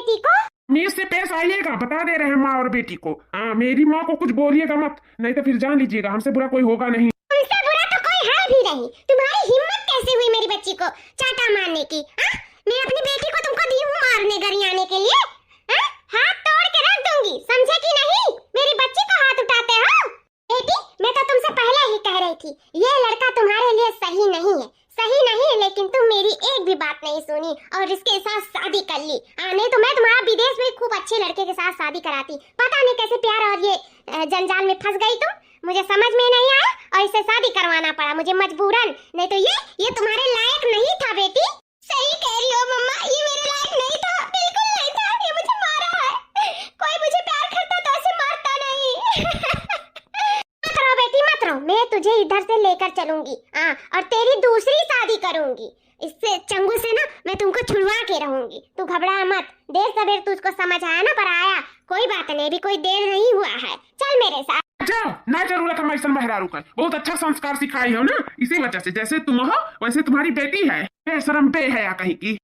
बेटी को। मीज से पेश आइएगा, बता दे रहे हैं माँ और बेटी को। हाँ, मेरी माँ को कुछ बोलिएगा मत, नहीं तो फिर जान लीजिएगा हमसे बुरा कोई होगा नहीं। तुमसे बुरा तो कोई है भी नहीं। तुम्हारी हिम्मत कैसे हुई मेरी बच्ची को चाटा मारने की? मैं अपनी बेटी को तुमको दी हूँ मारने घर आने के लिए। हाथ तोड़ के रख दूंगी, समझे कि नहीं? मेरी बच्ची को हाथ उठाते हो? बेटी, मैं तो तुमसे पहले ही कह रही थी ये लड़का तुम्हारे लिए सही नहीं है, सही नहीं है, लेकिन तुम मेरी एक भी बात नहीं सुनी और इसके साथ शादी कर ली। नहीं तो मैं तुम्हारा विदेश में खूब अच्छे लड़के के साथ शादी कराती। पता नहीं कैसे प्यार और ये जंजाल में फंस गई तुम, मुझे समझ में नहीं आया और इससे शादी करवाना पड़ा मुझे मजबूरन, नहीं तो ये तुम्हारे लायक नहीं था बेटी। सही कह रही हो मम्मा, ये मेरे लायक नहीं था, बिल्कुल नहीं था। ये मुझे मारा है, कोई मुझे प्यार करता तो ऐसे मारता नहीं। मत रो बेटी मत रो, मैं तुझे इधर से लेकर चलूंगी और तेरी दूसरी शादी करूंगी। इससे चंगू से ना मैं तुमको छुड़वा के रहूंगी, तू घबरा मत। देर सवेर तुझको समझ आया ना, पर आया। कोई बात नहीं, अभी कोई देर नहीं हुआ है, चल मेरे साथ। जाओ, ना जरूरत है मैसन बहरारू का, बहुत अच्छा संस्कार सिखाई हो ना, इसी वजह से जैसे तुम हो वैसे तुम्हारी बेटी है, बेशरम बेहया कहीं की।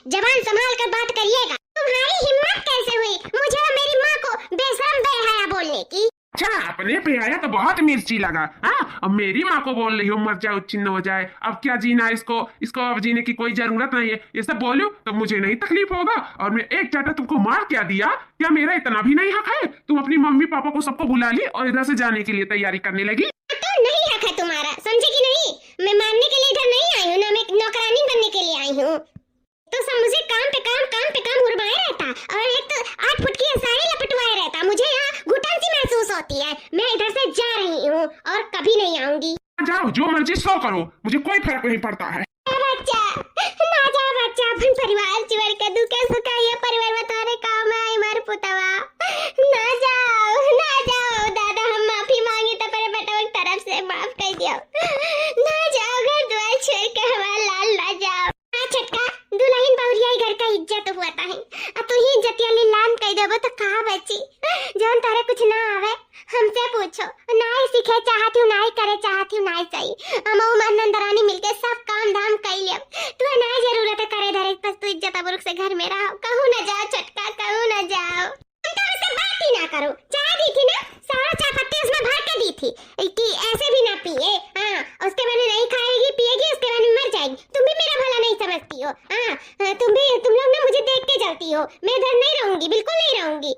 जबान संभाल कर बात करिएगा। तुम्हारी हिम्मत कैसे हुई मुझे और मेरी माँ को बेशरम बेहया बोलने की? अच्छा, अपने पे आया तो बहुत मिर्ची लगा। हाँ, अब मेरी माँ को बोल रही हो मर जाए उच्छिन्न हो जाए, अब क्या जीना इसको अब जीने की कोई जरूरत नहीं है। ये सब बोलूं तो मुझे नहीं तकलीफ होगा, और मैं एक चाटा तुमको मार क्या दिया, क्या मेरा इतना भी नहीं हक है? तुम अपनी मम्मी पापा को सबको बुला ली और इधर से जाने के लिए तैयारी करने लगी। तो नहीं हक है तुम्हारा, समझे कि नहीं? मैं मारने के लिए इधर नहीं आई हूँ ना, मैं नौकरानी बनने के लिए आई हूँ। तो सब मुझे काम पे काम उड़वाए रहता, और एक तो 8 फुट की साड़ी लपटवाए रहता। मुझे यहाँ घुटन सी महसूस होती है। मैं इधर से जा रही हूँ और कभी नहीं आऊंगी। जाओ, जो मर्जी सो करो, मुझे कोई फर्क नहीं पड़ता है। बच्चा ना जा बच्चा, अपन परिवार चिवर के दुखे सुखा ये परिवार में तुम्हारे काम में आई मार पुतवा। ना जाओ दादा, हम माफी मांगे तो पर बेटा की तरफ से माफ कर दियो। ना जाओ, घर द्वार छोड़ के हमारा लाल ना जाओ। छटका दुल्हन बहुरिया घर का इज्जत हुआ था है, अब तू ही इज्जतिया लान कह देबो तो कहां बची? जोन तारे कुछ ना आवे हमसे पूछो, ना ही सीखे चाहती हूं, ना ही करे चाहती हूं, ना ही सही। हम और नंदरानी मिलके सब काम धाम कर लिया, तू ना जरूरत है करे धरे, बस तू इज्जत बुरुक से घर में रहो। कहूं ना जाओ छटका, कहूं ना जाओ। तुम तो उससे बात ही ना करो। चाय दी थी ना, सारा चाय पत्ती उसमें भर के दी थी कि ऐसे भी ना पिए। उसके बाद नहीं खाएगी पिएगी, उसके बाद मर जाएगी। तुम भी मेरा भला नहीं समझती हो। तुम लोग ना मुझे देख के जलती हो। मैं इधर नहीं रहूंगी, बिल्कुल नहीं रहूंगी।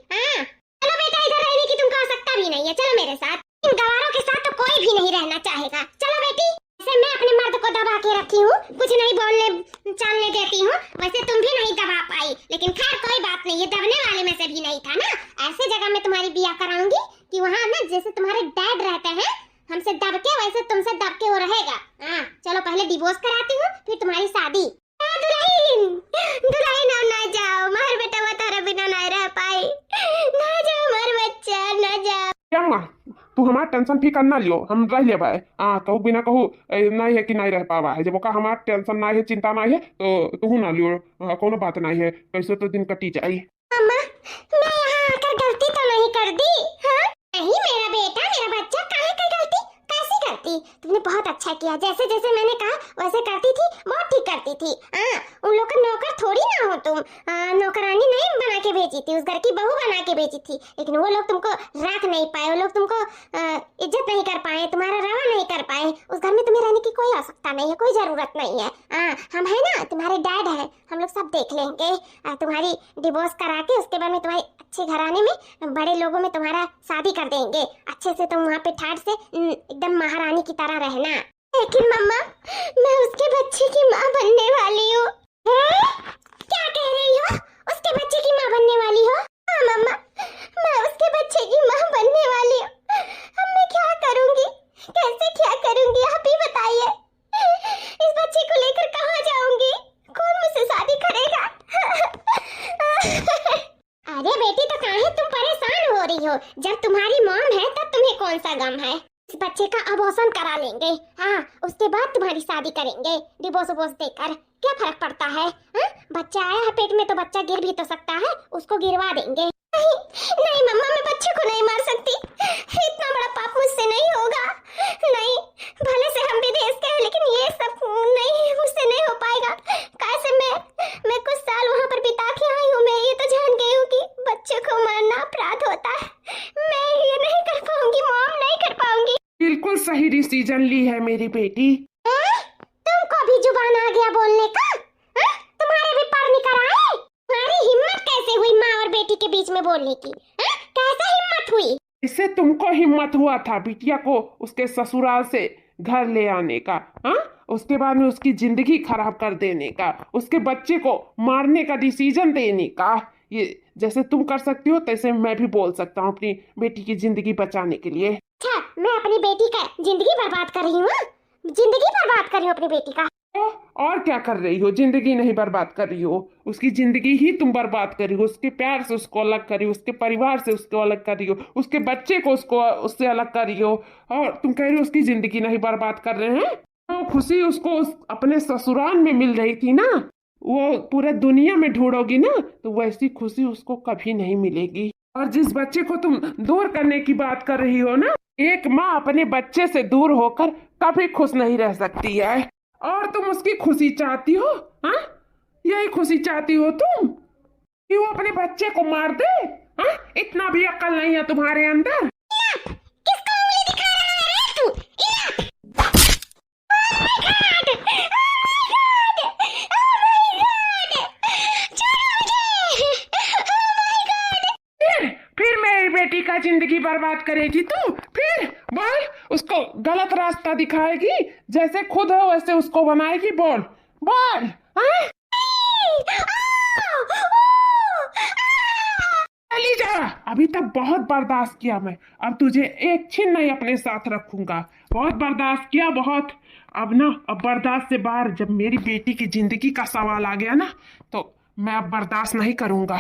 चलो बेटा, इधर रहने की तुमको आवश्यकता भी नहीं है, चलो मेरे साथ। इन गवारों के साथ तो कोई भी नहीं रहना चाहेगा। चलो बेटी, वैसे मैं अपने मर्द को दबा के रखी हूँ, कुछ नहीं बोलने चलने देती हूँ, वैसे तुम भी नहीं दबा पाई, लेकिन खैर कोई बात नहीं, ये दबने वाले में से भी नहीं था ना। ऐसे जगह में तुम्हारी बिया कराऊंगी कि वहाँ ना जैसे तुम्हारे डैड रहते हैं हमसे दब के, वैसे तुमसे दब के वो रहेगा। चलो पहले डिवोर्स कराती हूँ, फिर तुम्हारी शादी। दुल्हन ना जाओ, मार बेटा वो तारा बिना नहीं रह पाई। ना जाओ मार बच्चा, ना जाओ। क्या माँ, तू हमारा टेंशन फिकर ना लियो, हम रह ले भाई। कहू बिना कहू नहीं है कि नहीं रह पावा है, जब ओका हमारा टेंशन नहीं है, चिंता नहीं है, तो तू ना लियो, कोनो बात नहीं है, कैसे तो दिन कटी जाए। अम्मा, मैं यहाँ आकर गलती तो नहीं कर दी? नहीं मेरा बेटा, मेरा बच्चा, काहे की गलती? कैसी करती? तुमने बहुत अच्छा किया, जैसे जैसे मैंने कहा वैसे करती थी, बहुत ठीक करती थी। उन लोग का नौकर थोड़ी ना हो तुम, नौकरानी नहीं बना के भेजी थी, उस घर की बहू बना के भेजी थी, लेकिन वो लोग तुमको रख नहीं पाए, वो लोग तुमको इज्जत नहीं कर पाए, तुम्हारा रवा नहीं कर पाए। उस घर में तुम्हें रहने की कोई आवश्यकता नहीं है, कोई जरूरत नहीं है। हम है ना, तुम्हारे डैड है, हम लोग सब देख लेंगे। तुम्हारी डिवोर्स करा के उसके बाद में तुम्हारे अच्छे घराने में, बड़े लोगों में तुम्हारा शादी कर देंगे, अच्छे से तुम वहाँ पे ठाट से एकदम महारानी की तरह रहना। लेकिन मम्मा, मैं उसके बच्चे की माँ बनने वाली हूँ। क्या कह रही हो? उसके बच्चे की माँ बनने वाली हो? हाँ मम्मा, मैं उसके बच्चे की माँ बनने वाली हूँ। अब मैं क्या करूँगी, कैसे क्या करूँगी, आप ही बताइए। इस बच्चे को लेकर कहाँ जाऊँगी? कौन मुझसे शादी करेगा? अरे बेटी, तो काहे तुम परेशान हो रही हो? जब तुम्हारी मॉम है तब तुम्हें कौन सा गम है? इस बच्चे का अबॉर्शन करा लेंगे, उसके बाद तुम्हारी शादी करेंगे डिवोर्स वोर्स देकर। क्या फर्क पड़ता है? बच्चा आया है पेट में तो बच्चा गिर भी तो सकता है, उसको गिरवा देंगे। नहीं मम्मा, मैं बच्चे को नहीं मार सकती, इतना बड़ा पाप मुझसे नहीं होगा। नहीं, भले से हम विदेश के हैं, लेकिन ये सब नहीं, मुझसे नहीं हो पाएगा। कैसे मैं कुछ साल वहाँ पर बिता के आई हूँ, मैं ये तो डिसीजन ली है मेरी बेटी। तुमको भी जुबान आ गया बोलने का? हाँ? तुम्हारे भी पर निकल आए? तुम्हारी हिम्मत कैसे हुई माँ और बेटी के बीच में बोलने की? हाँ? कैसे हिम्मत हुई? इससे तुमको हिम्मत हुआ था बिटिया को उसके ससुराल से घर ले आने का, हाँ? उसके बाद में उसकी जिंदगी खराब कर देने का, उसके बच्चे को मारने का डिसीजन देने का। ये जैसे तुम कर सकती हो तैसे मैं भी बोल सकता हूँ अपनी बेटी की जिंदगी बचाने के लिए। अच्छा, मैं अपनी बेटी का जिंदगी बर्बाद कर रही हूँ? जिंदगी बर्बाद कर रही हूँ अपनी बेटी का? और क्या कर रही हो? जिंदगी नहीं बर्बाद कर रही हो, उसकी जिंदगी ही तुम बर्बाद कर रही हो। उसके प्यार से उसको अलग कर रही हो, उसके परिवार से उसको अलग कर रही हो, उसके बच्चे को उसको उससे अलग कर रही हो, और तुम कह रही हो उसकी जिंदगी नहीं बर्बाद कर रहे हैं। तो खुशी उसको अपने ससुराल में मिल रही थी ना, वो पूरे दुनिया में ढूंढोगी ना तो वैसी खुशी उसको कभी नहीं मिलेगी। और जिस बच्चे को तुम दूर करने की बात कर रही हो ना, एक माँ अपने बच्चे से दूर होकर कभी खुश नहीं रह सकती है। और तुम उसकी खुशी चाहती हो? हाँ, यही खुशी चाहती हो तुम कि वो अपने बच्चे को मार दे? हाँ, इतना भी अक्ल नहीं है तुम्हारे अंदर? किसको उंगली दिखा रहा है रे तू? फिर मेरी बेटी का जिंदगी बर्बाद करेगी तू? फिर बोल, उसको गलत रास्ता दिखाएगी, जैसे खुद हो वैसे उसको बनाएगी। बोल बोल, हाँ? चली जा, अभी तक बहुत बर्दाश्त किया मैं, अब तुझे एक छिन नहीं अपने साथ रखूंगा। बहुत बर्दाश्त किया, बहुत। अब ना, अब बर्दाश्त से बाहर जब मेरी बेटी की जिंदगी का सवाल आ गया ना, तो मैं अब बर्दाश्त नहीं करूंगा।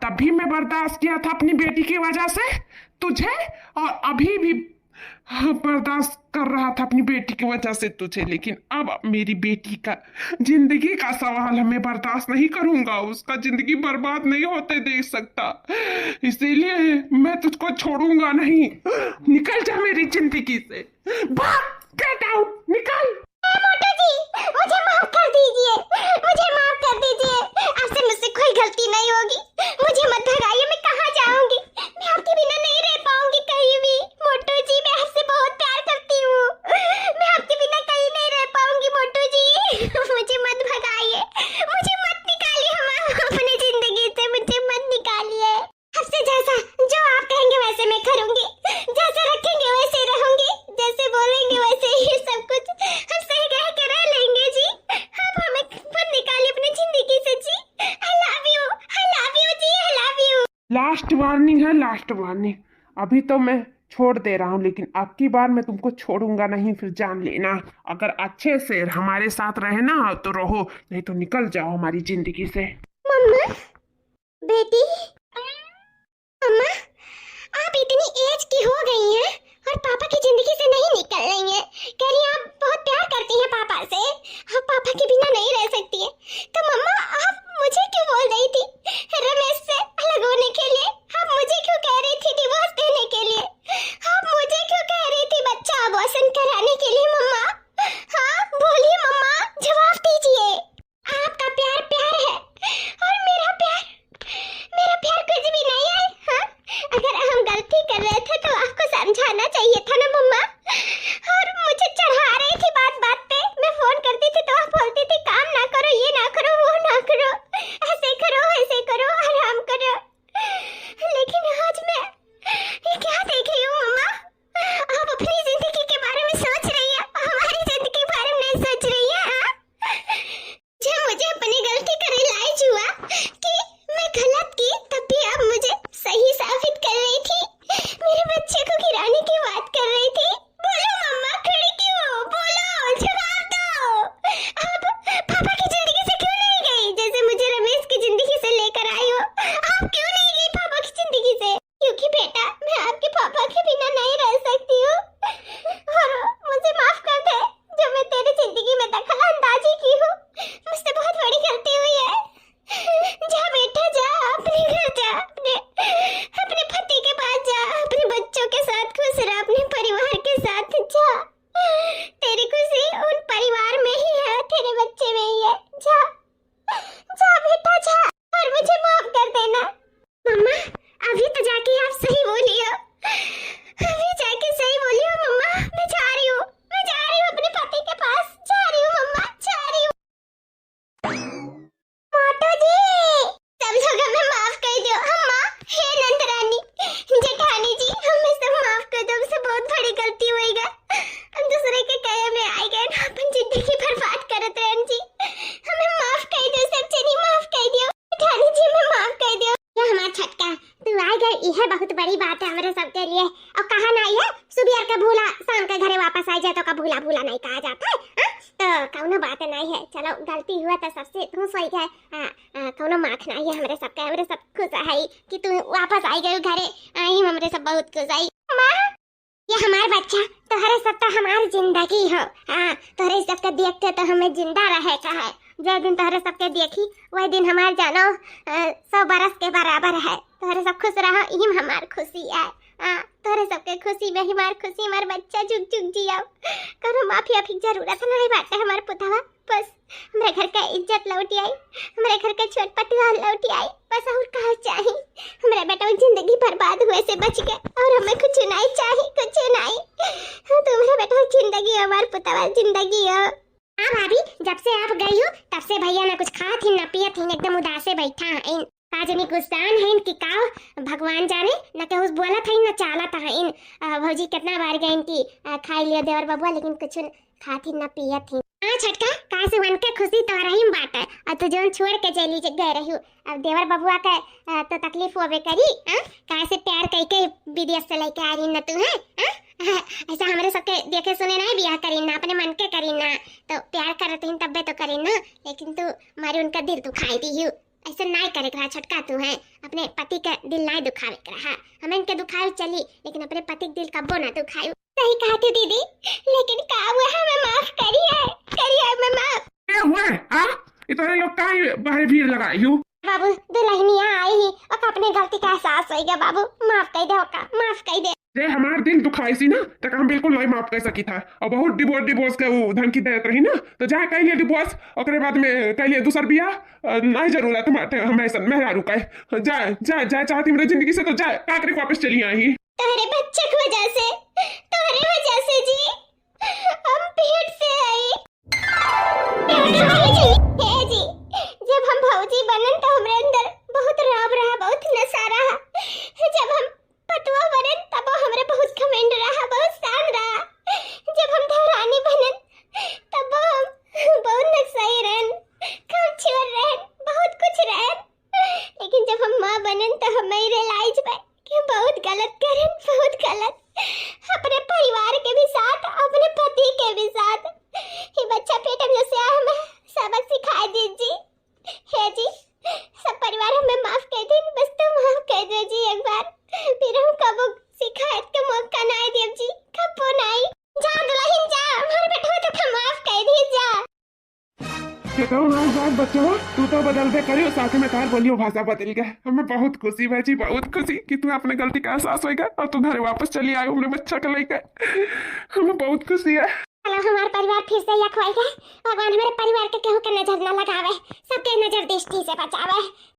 तभी मैं बर्दाश्त किया था अपनी बेटी की वजह से तुझे, और अभी भी बर्दाश्त कर रहा था अपनी बेटी की वजह से तुझे, लेकिन अब मेरी बेटी का जिंदगी का सवाल है, मैं बर्दाश्त नहीं करूंगा। उसका जिंदगी बर्बाद नहीं होते देख सकता, इसीलिए मैं तुझको छोड़ूंगा नहीं। निकल जा मेरी जिंदगी से, भाग, गेट आउट, निकल। मोटू जी, मुझे माफ कर दीजिए, मुझे माफ कर दीजिए। आपसे मुझसे कोई गलती नहीं होगी, मुझे मत भगाइए। मैं कहाँ जाऊंगी? मैं आपके बिना नहीं रह पाऊंगी कहीं भी। मोटू जी, मैं आपसे बहुत प्यार करती हूँ, मैं आपके बिना कहीं नहीं रह पाऊंगी। मोटू जी, मुझे मत भगाइए, मुझे मत निकालिए हम अपनी जिंदगी से, मुझे मत निकालिए। आपसे जैसा जो आप कहेंगे वैसे मैं करूंगी, जैसे रखेंगे वैसे रहूंगी, जैसे बोलेंगे वैसे ही सब कुछ हम सही कह के रह लेंगे जी। आप हमें मत निकालिए अपनी जिंदगी से जी। आई लव यू जी, I love you. Last warning है, लास्ट वार्निंग। अभी तो मैं छोड़ दे रहा हूँ, लेकिन अब की बार मैं तुमको छोड़ूंगा नहीं, फिर जान लेना। अगर अच्छे से हमारे साथ रहना तो रहो, नहीं तो निकल जाओ हमारी जिंदगी से। मम्मा, बेटी, मम्मा, आप इतनी एज की हो गई हैं और पापा की जिंदगी से नहीं निकल रही हैं। कह रही हैं आप बहुत प्यार करती हैं पापा से, आप पापा के बिना नहीं रह सकती हैं। तो मम्मा, आप मुझे क्यों बोल रही थी रमेश से अलग होने के लिए? आप मुझे क्यों कह रही थी डिवोर्स देने के लिए? आप मुझे क्यों कह रही थी बच्चा अबॉर्शन कराने के लिए? मम्मा, हाँ बोलिए मम्मा, जवाब दीजिए। आपका प्यार प्यार है और मेरा प्यार हमार छटका, तू आ गई, यह बहुत बड़ी बात है हमारे सबके लिए। और कहा ना ये सुबह का भूला शाम के घरे वापस आ जाए तो का भूला भूला नहीं कहा जाता है। तो कौनो बात नहीं है, चलो गलती हुआ तो सबसे तू सही है। कौनो माफ नहीं है हमरे सबके, हमरे सब खुश है कि तू वापस आई गई घरे। आई हमरे सब बहुत खुश है। माँ ये हमार बच्चा तोहरे सब तो हमारी जिंदगी हो। तोहरे सबके देखते तो हमें जिंदा रहे का है। जो दिन तोहरे सबके देखी वही दिन हमार जानो 100 बरस के बराबर है। तोहरे सब खुश रहो, यही हमार खुशी है। तोहरे सबके खुशी में हमार खुशी, हमार बच्चा जुग जुग जियो। करो माफी अफी जरूरत नहीं बाटे हमार पुतवा, बस हमारे घर का इज्जत लौट आई, हमारे घर का छोट पतिवार लौट आई, बस और कहा चाहिए। हमारे बेटा जिंदगी बर्बाद हुए से बच गए और हमें कुछ नहीं चाहिए, कुछ नहीं। तुम्हारे बेटा जिंदगी हमारे पुतवा जिंदगी हो। हाँ भाभी, जब से आप गई हो तब से भैया ना कुछ खात ही ना पियत ही, एकदम उदास से बैठा है। काजनी गुस्तान है इनकी का भगवान जाने न के उस बोला था न चाला था इन। भौजी कितना बार गए इनकी खाई लिया देवर बबुआ, लेकिन कुछ खात ही न पियत ही। हाँ छटका, कहा से वन के खुशी तो रही बात है और तू जोन छोड़ के चली गए रही। अब देवर बबुआ का तो तकलीफ होबे करी। कहा से प्यार कई के विदेश से लेके आ रही न तू है। ऐसा हमारे सबके देखे सुने नहीं बियाह करी ना, अपने मन के करी ना, तो प्यार करती तब्बे तो करी ना। लेकिन तू मारे उनका दिल दुखाई दी हूँ, ऐसा नहीं करे रहा छटका। तू है अपने पति का दिल नहीं दुखावे रहा, हमें इनके दुखाई चली लेकिन अपने पति के दिल कब्बो ना दुखाई। सही कहा तू दीदी, लेकिन का हुआ हमें माफ करिए, करिए हमें माफ। क्या हुआ? हाँ, इतने लोग काहे बाहर भीड़ लगाई हो? बाबू दुल्हनिया आई ही और अपने गलती का एहसास हो गया। बाबू माफ कर दे, ओका माफ कर दे। जे हमार दिल दुखाई सी ना तो हम बिल्कुल नहीं माफ कर सकी था। और बहुत डिवोर्स के वो धमकी देत रही ना, तो जा कह लिया डिवोर्स, ओकरे बाद में कह लिया दूसर बियाह। नहीं जरूरत बाटे हमें ऐसा मेहरारू का जा जा जा चाहती मेरी जिंदगी से, तो जा काकरे वापस चली आई। तुम्हारे बच्चे की वजह से, तुम्हारी वजह से जी हम पेट से आई। हे जी, जब हम भौजी बनन तो हमरे अंदर बहुत राब रहा, बहुत नशा रहा। जब हम पतवा बनन तब हमरे बहुत घमंड रहा, बहुत शान रहा। जब हम धरानी बनन तब हम बहुत नशाई रहन, कम छिवर रहन, बहुत कुछ रहन। लेकिन जब हम माँ बनन तो हमें रियलाइज भई कि बहुत गलत करन, बहुत गलत। अपने परिवार के भी साथ, अपने पति के भी साथ। ये बच्चा पेट में से हमें सबक सिखा दीजिए। है जी, सब परिवार हमें माफ कर दे, बस तुम माफ कर दो जी एक बार। फिर हम कबो शिकायत का मौका ना देव जी, कबो नहीं। जा दुल्हन जा, हमारे बेटा को माफ कर दी जा। तो हमारे बात बच्चों, तू तो बदल दे करियो, साथ में तार बोलियो भाषा बदल गए। हमें बहुत खुशी भाई जी, बहुत खुशी कि तू अपने गलती का एहसास होगा और तू घर वापस चली आई अपने बच्चा को लेकर। हमें बहुत खुशी है। चलो हमारा परिवार फिर से यक होएगा। भगवान हमारे परिवार के केहू के नजर न लगावे, सबके नजर दृष्टि से बचावे।